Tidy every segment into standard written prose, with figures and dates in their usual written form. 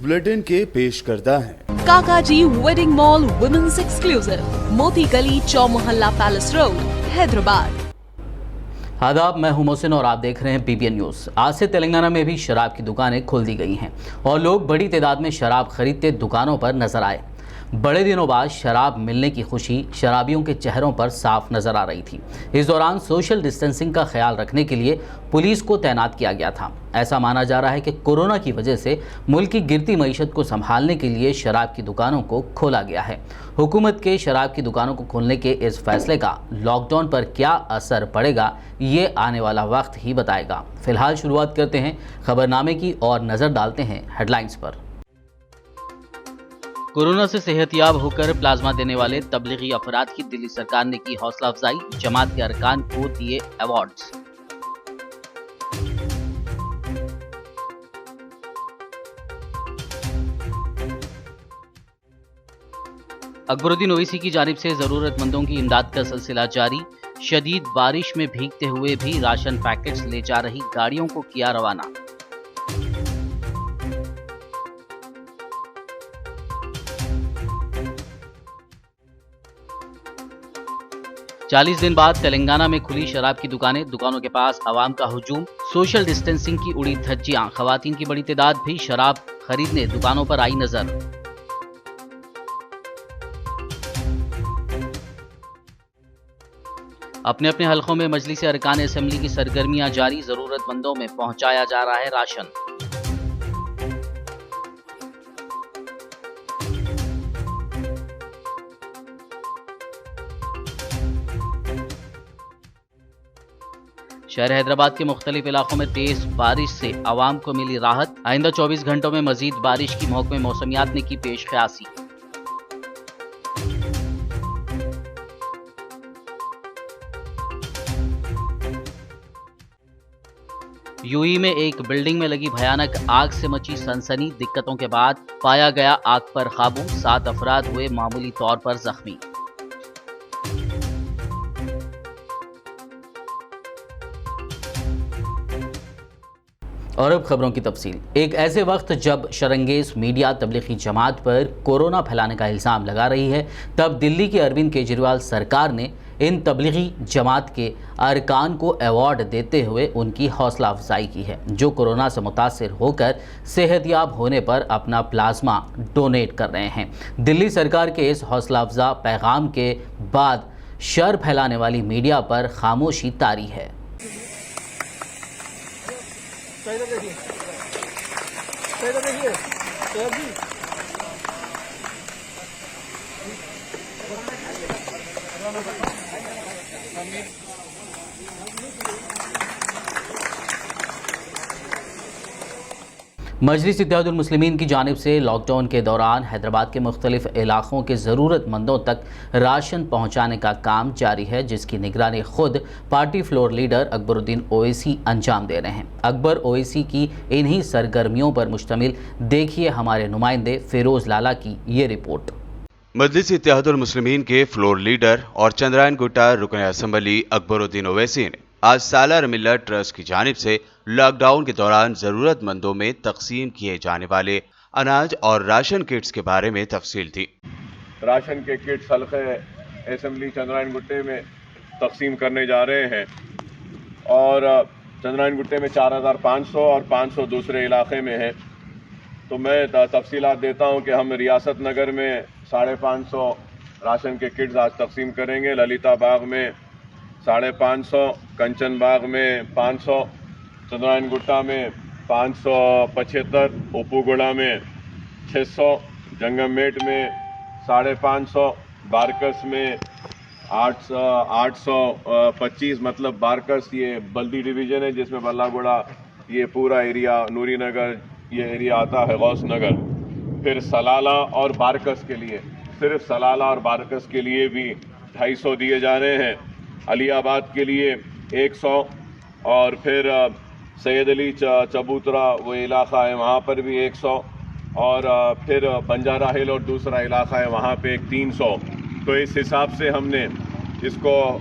Bulletin के पेश करता है। काकाजी वेडिंग मॉल वुमेन्स एक्सक्लूसिव, मोती गली, चौमोहल्ला पैलेस रोड, हैदराबाद। आदाब, मैं हूं मोहसिन और आप देख रहे हैं PBN न्यूज़। आज से तेलंगाना में भी शराब की दुकानें खोल दी गई हैं और लोग बड़ी तादाद में शराब खरीदते दुकानों पर नजर आए। बड़े दिनों बाद शराब मिलने की खुशी शराबियों के चेहरों पर साफ नजर आ रही थी। इस दौरान सोशल डिस्टेंसिंग का ख्याल रखने के लिए पुलिस को तैनात किया गया था। ऐसा माना जा रहा है कि कोरोना की वजह से मुल्क की गिरती मईशत को संभालने के लिए शराब की दुकानों को खोला गया है। हुकूमत के शराब की दुकानों को खोलने के इस फैसले का लॉकडाउन पर क्या असर पड़ेगा, ये आने वाला वक्त ही बताएगा। फिलहाल शुरुआत करते हैं खबरनामे की और नज़र डालते हैं हेडलाइंस पर। कोरोना से सेहतयाब होकर प्लाज्मा देने वाले तबलीगी अफराद की दिल्ली सरकार ने की हौसला अफजाई, जमात के अरकान को दिए अवार्ड्स। अकबरुद्दीन ओवैसी की जानिब से जरूरतमंदों की इमदाद का सिलसिला जारी। शदीद बारिश में भीगते हुए भी राशन पैकेट्स ले जा रही गाड़ियों को किया रवाना। चालीस दिन बाद तेलंगाना में खुली शराब की दुकानों के पास अवाम का हुजूम। सोशल डिस्टेंसिंग की उड़ी धज्जियां, खवातीन की बड़ी तादाद भी शराब खरीदने दुकानों पर आई नजर। अपने अपने हलकों में मजलिस अरकान असेंबली की सरगर्मियां जारी, जरूरतमंदों में पहुंचाया जा रहा है राशन। शहर हैदराबाद के मुख्तलिफ इलाकों में तेज बारिश से आवाम को मिली राहत। आइंदा 24 घंटों में मजीद बारिश की महकमे मौसमियात ने की पेश ख्यासी। यूएई में एक बिल्डिंग में लगी भयानक आग से मची सनसनी, दिक्कतों के बाद पाया गया आग पर काबू। 7 अफराद हुए मामूली तौर पर जख्मी। और अब खबरों की तफसील। एक ऐसे वक्त जब शरंगेज मीडिया तबलीगी जमात पर कोरोना फैलाने का इल्ज़ाम लगा रही है, तब दिल्ली की अरविंद केजरीवाल सरकार ने इन तबलीगी जमात के अरकान को अवार्ड देते हुए उनकी हौसला अफजाई की है, जो कोरोना से मुतासिर होकर सेहतयाब होने पर अपना प्लाज्मा डोनेट कर रहे हैं। दिल्ली सरकार के इस हौसला अफजा पैगाम के बाद शर फैलाने वाली मीडिया पर खामोशी तारी है। मजलिस इत्तेहादुल मुस्लिमीन की जानिब से लॉकडाउन के दौरान हैदराबाद के मुख्तलिफ इलाकों के ज़रूरतमंदों तक राशन पहुँचाने का काम जारी है, जिसकी निगरानी खुद party floor leader Akbaruddin Owaisi अंजाम दे रहे हैं। अकबर ओवैसी की इन्हीं सरगर्मियों पर मुश्तमिल देखिए हमारे नुमाइंदे फिरोज लाला की ये रिपोर्ट। मजलिस इत्तेहादुल मुस्लिमीन के फ्लोर लीडर और चंद्रायन गुट्टा रुकन असम्बली अकबरुद्दीन ओवैसी ने आज सालार मिल्लत ट्रस्ट की जानिब से लॉकडाउन के दौरान जरूरतमंदों में तकसीम किए जाने वाले अनाज और राशन किट्स के बारे में तफसील दी। राशन के किट्स हल्के असेंबली चंद्रायन गुट्टे में तकसीम करने जा रहे हैं और चंद्रायन गुट्टे में 4500 और 500 दूसरे इलाके में है। तो मैं तफसीलात देता हूं कि हम रियासत नगर में 550 राशन के किट्स आज तकसीम करेंगे, ललिता बाग में 550, कंचन बाग में 500, चंद्रायन गुट्टा में 575, उपूगुड़ा में 600, जंगममेट में 550, बारकस में 825, मतलब बारकस ये बल्दी डिवीज़न है जिसमें बल्लागुड़ा ये पूरा एरिया, नूरी नगर ये एरिया आता है, गौस नगर। फिर सलाला और बारकस के लिए, सिर्फ सलाला और बारकस के लिए भी 250 दिए जा रहे हैं। अलीआबाद के लिए 100 और फिर सैयद अली चबूतरा वो इलाका है वहाँ पर भी 100 और फिर बंजारा हिल और दूसरा इलाका है वहाँ पे 300। तो इस हिसाब से हमने इसको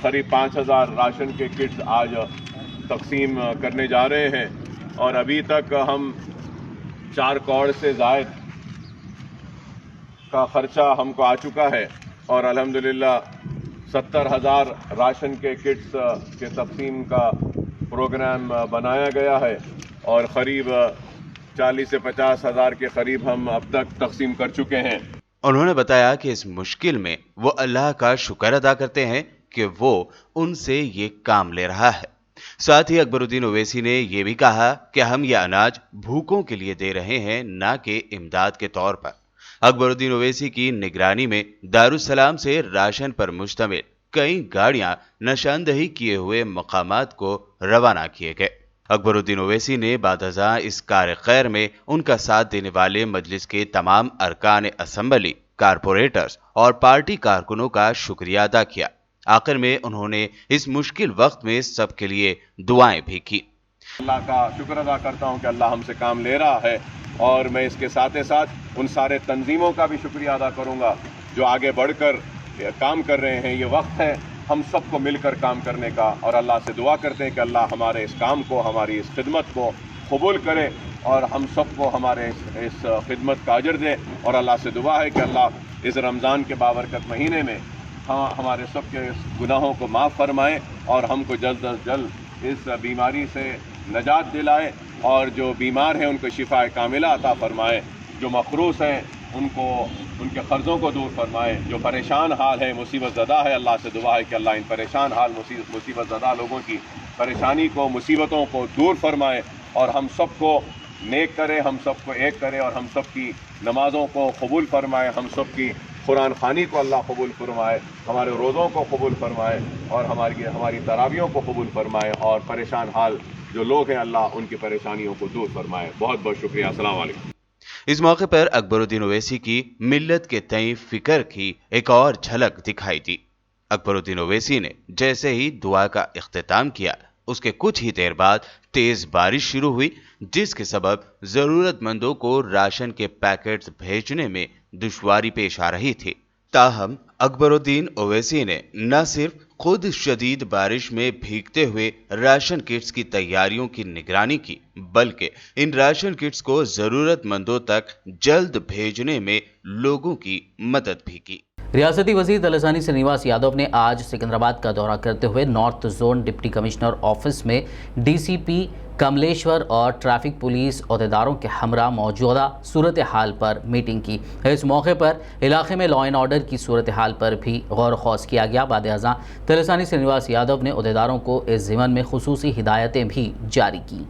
करीब 5000 राशन के किट्स आज तकसीम करने जा रहे हैं और अभी तक हम 4 करोड़ से जायद का खर्चा हमको आ चुका है और अल्हम्दुलिल्लाह 70,000 राशन के किट्स के तकसीम का प्रोग्राम बनाया गया है और क़रीब 40 से 50 हज़ार के करीब हम अब तक तकसीम कर चुके हैं। उन्होंने बताया कि इस मुश्किल में वो अल्लाह का शुक्र अदा करते हैं कि वो उनसे ये काम ले रहा है। साथ ही अकबरुद्दीन ओवैसी ने यह भी कहा कि हम ये अनाज भूखों के लिए दे रहे हैं, ना कि इमदाद के तौर पर। अकबरुद्दीन ओवैसी की निगरानी में दारुस्सलाम से राशन पर मुश्तमिल कई गाड़ियां निशानदही किए हुए मकामात को रवाना किए गए। अकबरुद्दीन ओवैसी ने बादअज़ां इस कार खैर में उनका साथ देने वाले मजलिस के तमाम अरकान असम्बली, कारपोरेटर्स और पार्टी कारकुनों का शुक्रिया अदा किया। आखिर में उन्होंने इस मुश्किल वक्त में सबके लिए दुआएं भी की। अल्लाह का शुक्र अदा करता हूं कि अल्लाह हमसे काम ले रहा है और मैं इसके साथ ही साथ उन सारे तंजीमों का भी शुक्रिया अदा करूंगा जो आगे बढ़कर काम कर रहे हैं। ये वक्त है हम सबको मिलकर काम करने का और अल्लाह से दुआ करते हैं कि अल्लाह हमारे इस काम को, हमारी इस खिदमत को कबूल करे और हम सबको हमारे इस खिदमत का अजर दे। और अल्लाह से दुआ है कि अल्लाह इस रमज़ान के बाबरकत महीने में हमारे सबके गुनाहों को माफ़ फरमाए और हमको जल्द अज जल्द इस बीमारी से नजात दिलाए और जो बीमार हैं उनको शिफा कामिला अता फरमाए, जो मखरूस हैं उनको उनके क़र्ज़ों को दूर फरमाए, जो परेशान हाल है, मुसीबत ज़दा है, अल्लाह से दुआ है कि अल्लाह इन परेशान हाल मुसीबत ज़दा लोगों की परेशानी को, मुसीबतों को दूर फरमाए और हम सबको नेक करे, हम सबको एक करे और हम सब की नमाज़ों को कबूल फरमाए, हम सब की कुरान खानी को अल्लाह कबूल फरमाए, हमारे रोज़ों को कबूल फरमाए और हमारी तरावियों को कबूल फरमाए और परेशान हाल जो लोग हैं अल्लाह उनकी परेशानियों को दूर फरमाए। बहुत बहुत शुक्रिया। अस्सलाम वालेकुम। इस मौके पर अकबरुद्दीन ओवैसी की मिल्लत के तई फिक्र की एक और झलक दिखाई दी। अकबरुद्दीन ओवैसी ने जैसे ही दुआ का इख्तिताम किया, उसके कुछ ही देर बाद तेज बारिश शुरू हुई, जिसके सबब जरूरतमंदों को राशन के पैकेट्स भेजने में दुश्वारी पेश आ रही थी। ताहम अकबरुद्दीन ओवैसी ने न सिर्फ खुद शदीद बारिश में भीगते हुए राशन किट्स की तैयारियों की निगरानी की, बल्कि इन राशन किट्स को जरूरतमंदों तक जल्द भेजने में लोगों की मदद भी की। रियासती वज़ीर तलसानी श्रीनिवास यादव ने आज सिकंदराबाद का दौरा करते हुए north zone deputy commissioner office में डीसीपी कमलेश्वर और ट्रैफिक पुलिस अहदेदारों के हमरा मौजूदा सूरत हाल पर मीटिंग की। इस मौके पर इलाके में लॉ एंड ऑर्डर की सूरत हाल पर भी गौर खौज किया गया। बाद-ए-अज़ां तलसानी श्रीनिवास यादव ने अहदेदारों को इस ज़िम्मन में खुसूसी हिदायतें भी जारी की।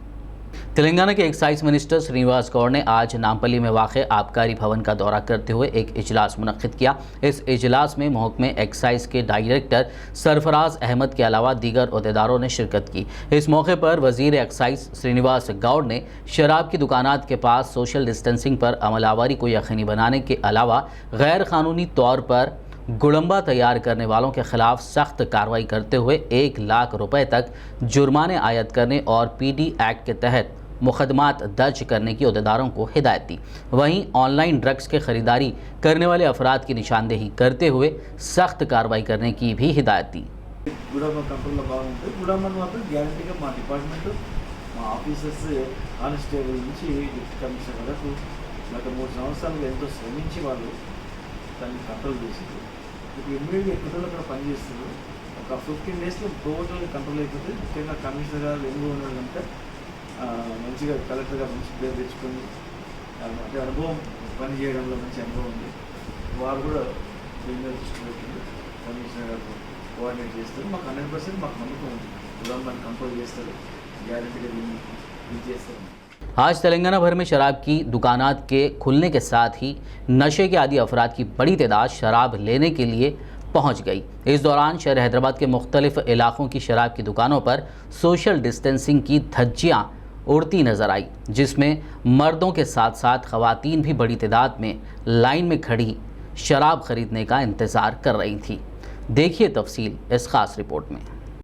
तेलंगाना के एक्साइज मिनिस्टर श्रीनिवास गौड़ ने आज नामपल्ली में वाक़ आबकारी भवन का दौरा करते हुए एक इजलास मुनक्किद किया। इस इजलास में महकमे एक्साइज के डायरेक्टर सरफराज अहमद के अलावा दीगर अहदेदारों ने शिरकत की। इस मौके पर वज़ीर एक्साइज श्रीनिवास गौड़ ने शराब की दुकानात के पास सोशल डिस्टेंसिंग पर अमलावरी को यकीनी बनाने के अलावा गैर कानूनी तौर पर गुड़म्बा तैयार करने वालों के खिलाफ सख्त कार्रवाई करते हुए 1 लाख रुपए तक जुर्माने आयद करने और PD एक्ट के तहत मुकदमात दर्ज करने की अहदेदारों को हिदायत दी। वहीं ऑनलाइन ड्रग्स के खरीदारी करने वाले अफराद की निशानदेही करते हुए सख्त कार्रवाई करने की भी हिदायत दी। గుడామ కంట్రోల్లో బాగుంటుంది. గుడామని మాత్రం గ్యారంటీగా మా డిపార్ట్మెంట్, మా ఆఫీసర్స్ కానిస్టేబుల్ నుంచి డిప్యూటీ కమిషనర్ వరకు గత 3 సంవత్సరాలుగా ఎంతో శ్రమించి వాళ్ళు దాన్ని కంట్రోల్ చేసింది. ఇప్పుడు ఇమ్మీడియట్గా ఎక్కువ అక్కడ పనిచేస్తున్నారు. ఒక 15 డేస్లో టోటల్ కంట్రోల్ అయిపోతుంది. ముఖ్యంగా కమిషనర్ గారు ఎందుకు ఉన్నారంటే మంచిగా కలెక్టర్గా మంచి పేరు తెచ్చుకొని అంటే అనుభవం పని చేయడంలో మంచి అనుభవం ఉంది. వారు కూడా దీని మీద దృష్టి పెట్టింది. కమిషనర్ గారు కోఆర్డినేట్ చేస్తారు. మాకు 100% మాకు నమ్మకం ఉంది. గుడామాన్ని కంట్రోల్ చేస్తారు, గ్యారంటీగా దీన్ని ఇది చేస్తారు. आज तेलंगाना भर में शराब की दुकानात के खुलने के साथ ही नशे के आदी अफराद की बड़ी तादाद शराब लेने के लिए पहुंच गई। इस दौरान शहर हैदराबाद के मुख्तलिफ इलाकों की शराब की दुकानों पर सोशल डिस्टेंसिंग की धज्जियाँ उड़ती नजर आई, जिसमें मर्दों के साथ साथ खवातीन भी बड़ी तादाद में लाइन में खड़ी शराब खरीदने का इंतज़ार कर रही थी। देखिए तफसील इस खास रिपोर्ट में।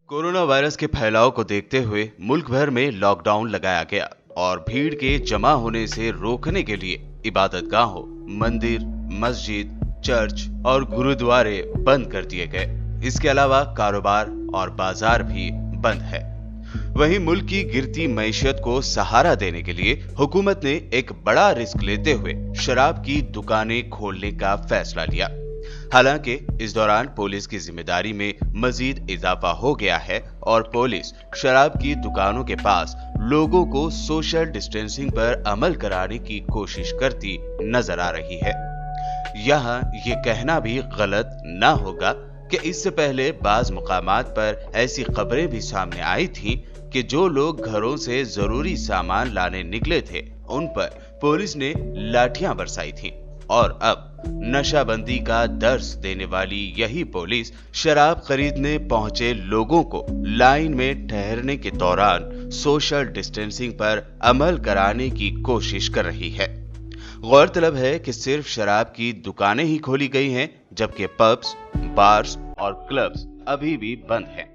कोरोना वायरस के फैलाव को देखते हुए मुल्क भर में लॉकडाउन लगाया गया और भीड़ के जमा होने से रोकने के लिए इबादतगाहों, मंदिर, मस्जिद, चर्च और गुरुद्वारे बंद कर दिए गए। इसके अलावा कारोबार और बाजार भी बंद है। वहीं मुल्क की गिरती मईशत को सहारा देने के लिए हुकूमत ने एक बड़ा रिस्क लेते हुए शराब की दुकानें खोलने का फैसला लिया। हालांकि इस दौरान पुलिस की जिम्मेदारी में मजीद इजाफा हो गया है और पुलिस शराब की दुकानों के पास लोगों को सोशल डिस्टेंसिंग पर अमल कराने की कोशिश करती नजर आ रही है। यहाँ ये कहना भी गलत ना होगा कि इससे पहले बाज मुकामात पर ऐसी खबरें भी सामने आई थीं कि जो लोग घरों से जरूरी सामान लाने निकले थे उन पर पुलिस ने लाठियां बरसाई थीं और अब नशाबंदी का दर्स देने वाली यही पुलिस शराब खरीदने पहुंचे लोगों को लाइन में ठहरने के दौरान सोशल डिस्टेंसिंग पर अमल कराने की कोशिश कर रही है। गौरतलब है कि सिर्फ शराब की दुकानें ही खोली गई हैं, जबकि पब्स, बार्स और क्लब्स अभी भी बंद हैं।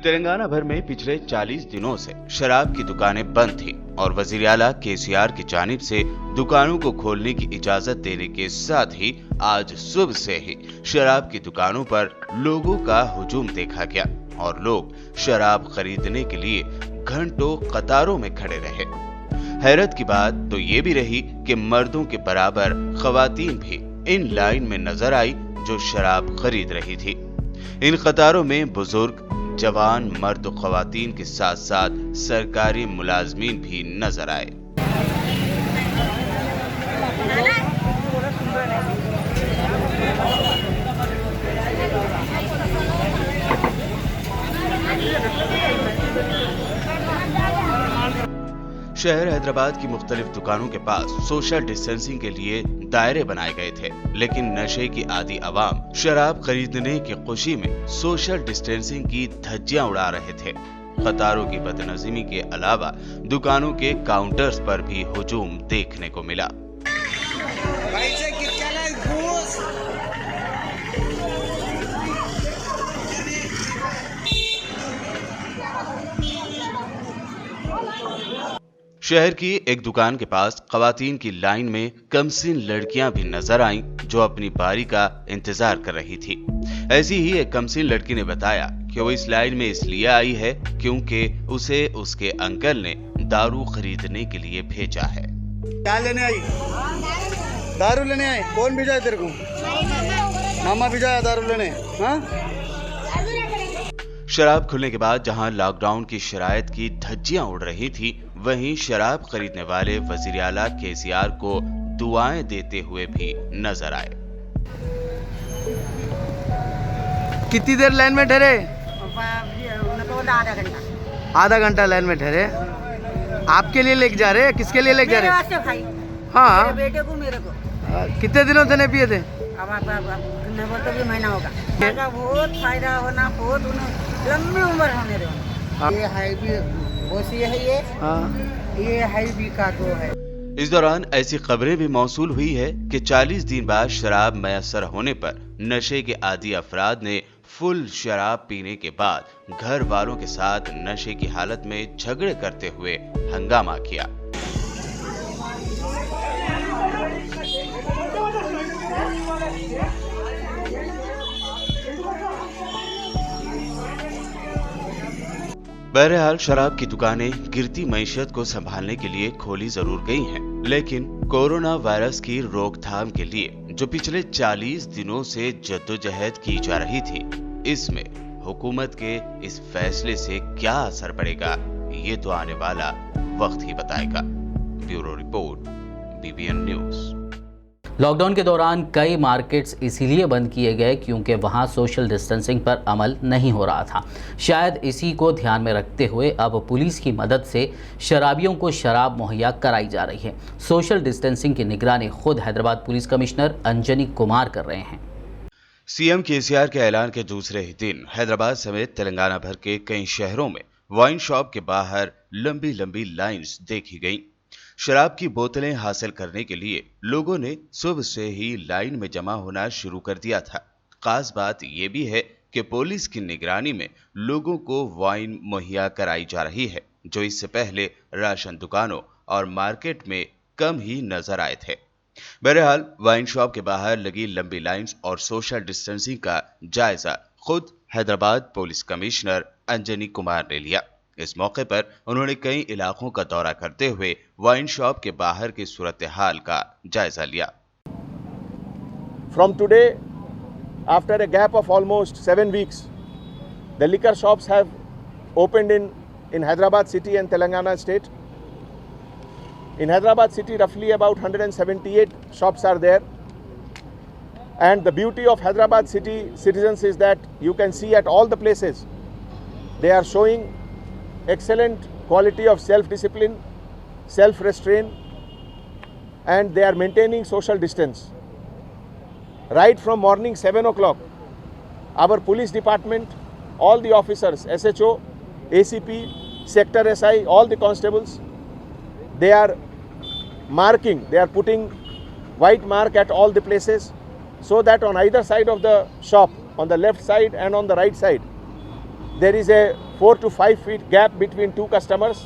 तेलंगाना भर में पिछले 40 दिनों से शराब की दुकानें बंद थीं और वजीर आला केसीआर की जानिब से दुकानों को खोलने की इजाजत देने के साथ ही आज सुबह से ही शराब की दुकानों पर लोगों का हुजूम देखा गया और लोग शराब खरीदने के लिए घंटों कतारों में खड़े रहे। हैरत की बात तो ये भी रही कि मर्दों के बराबर खवातीन भी इन लाइन में नजर आई जो शराब खरीद रही थी। इन कतारों में बुजुर्ग, जवान, मर्द और खवातीन के साथ साथ सरकारी मुलाजमीन भी नजर आए। शहर हैदराबाद की मुख्तलिफ दुकानों के पास सोशल डिस्टेंसिंग के लिए दायरे बनाए गए थे, लेकिन नशे की आदी अवाम शराब खरीदने की खुशी में सोशल डिस्टेंसिंग की धज्जियां उड़ा रहे थे। कतारों की बदनज़ीमी के अलावा दुकानों के काउंटर्स पर भी हुजूम देखने को मिला। शहर की एक दुकान के पास खवातीन की लाइन में कमसिन लड़कियां भी नजर आईं जो अपनी बारी का इंतजार कर रही थी। ऐसी ही एक कमसिन लड़की ने बताया कि वो इस लाइन में इसलिए आई है क्योंकि उसे उसके अंकल ने दारू खरीदने के लिए भेजा है। क्या लेने आई? दारू लेने आई? कौन भेजा तेरे को? मामा भेजा दारू लेने? हाँ? शराब खुलने के बाद जहां लॉकडाउन की शरायत की धज्जियां उड़ रही थी, वहीं शराब खरीदने वाले वजीर आला केसीआर को दुआएं देते हुए भी नजर आए। कितनी देर लाइन में ठहरे? आधा घंटा लाइन में ठहरे। आपके लिए लेके जा रहे हैं? किसके लिए लेके जा रहे हैं? भाई हाँ, बेटे को, मेरे को। कितने दिनों से नहीं पिए थे? अब तो भी महीना होगा। बहुत फायदा होना, बहुत लंबी उम्र होने रहे। ये हाई भी है, ये हाई भी का तो है। इस दौरान ऐसी खबरें भी मौसूल हुई है कि 40 दिन बाद शराब मैसर होने पर नशे के आदी अफराद ने फुल शराब पीने के बाद घर वालों के साथ नशे की हालत में झगड़े करते हुए हंगामा किया। बहरहाल शराब की दुकानें गिरती मईशत को संभालने के लिए खोली जरूर गई हैं, लेकिन कोरोना वायरस की रोकथाम के लिए जो पिछले 40 दिनों से जद्दोजहद की जा रही थी, इसमें हुकूमत के इस फैसले से क्या असर पड़ेगा, ये तो आने वाला वक्त ही बताएगा। Bureau report, BBN news. Lockdown के दौरान कई मार्केट्स इसीलिए बंद किए गए क्योंकि वहां सोशल डिस्टेंसिंग पर अमल नहीं हो रहा था। शायद इसी को ध्यान में रखते हुए अब पुलिस की मदद से शराबियों को शराब मुहैया कराई जा रही है। सोशल डिस्टेंसिंग की निगरानी खुद हैदराबाद पुलिस कमिश्नर अंजनी कुमार कर रहे हैं। सीएम केसीआर के ऐलान के दूसरे ही दिन हैदराबाद समेत तेलंगाना भर के कई शहरों में वाइन शॉप के बाहर लंबी लंबी लाइंस देखी गईं। शराब की बोतलें हासिल करने के लिए लोगों ने सुबह से ही लाइन में जमा होना शुरू कर दिया था। खास बात यह भी है कि पुलिस की निगरानी में लोगों को वाइन मुहैया कराई जा रही है, जो इससे पहले राशन दुकानों और मार्केट में कम ही नजर आए थे। बहरहाल वाइन शॉप के बाहर लगी लंबी लाइंस और सोशल डिस्टेंसिंग का जायजा खुद हैदराबाद पुलिस कमिश्नर अंजनी कुमार ने लिया। इस मौके पर उन्होंने कई इलाकों का दौरा करते हुए वाइन शॉप के बाहर की सूरत हाल का जायजा लिया। From today, after a gap of almost 7 weeks, the liquor shops have opened in Hyderabad city and Telangana state. In Hyderabad city, roughly about 178 shops are there. And the beauty of Hyderabad city citizens is that you can see at all the places, they are showing excellent quality of self-discipline, self-restraint, and they are maintaining social distance. Right from morning 7 o'clock, our police department, all the officers, SHO, ACP, Sector SI, all the constables, they are marking, they are putting white mark at all the places so that on either side of the shop, on the left side and on the right side, there is a 4 to 5 feet gap between two customers.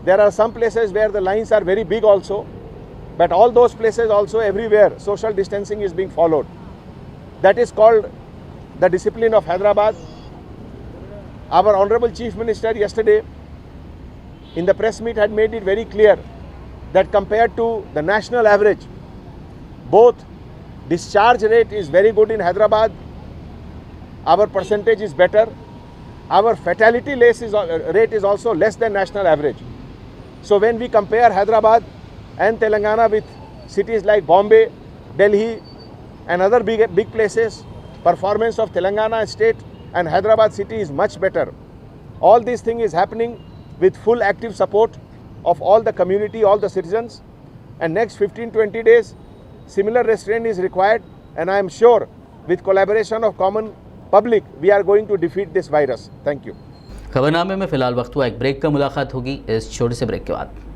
There are some places where the lines are very big also, but all those places also everywhere social distancing is being followed. That is called the discipline of Hyderabad. Our Honorable Chief Minister yesterday in the press meet had made it very clear that compared to the national average, both discharge rate is very good in Hyderabad, our percentage is better, our fatality rate is also less than national average. So when we compare Hyderabad and Telangana with cities like Bombay, Delhi and other big places, performance of Telangana state and Hyderabad city is much better. All these things is happening with full active support of all the community, all the citizens, and next 15-20 days similar restraint is required, and I am sure with collaboration of common public we are going to defeat this virus. Thank you. खबरनामे में फिलहाल वक्त हुआ एक break का, मुलाकात होगी इस छोटे से ब्रेक के बाद।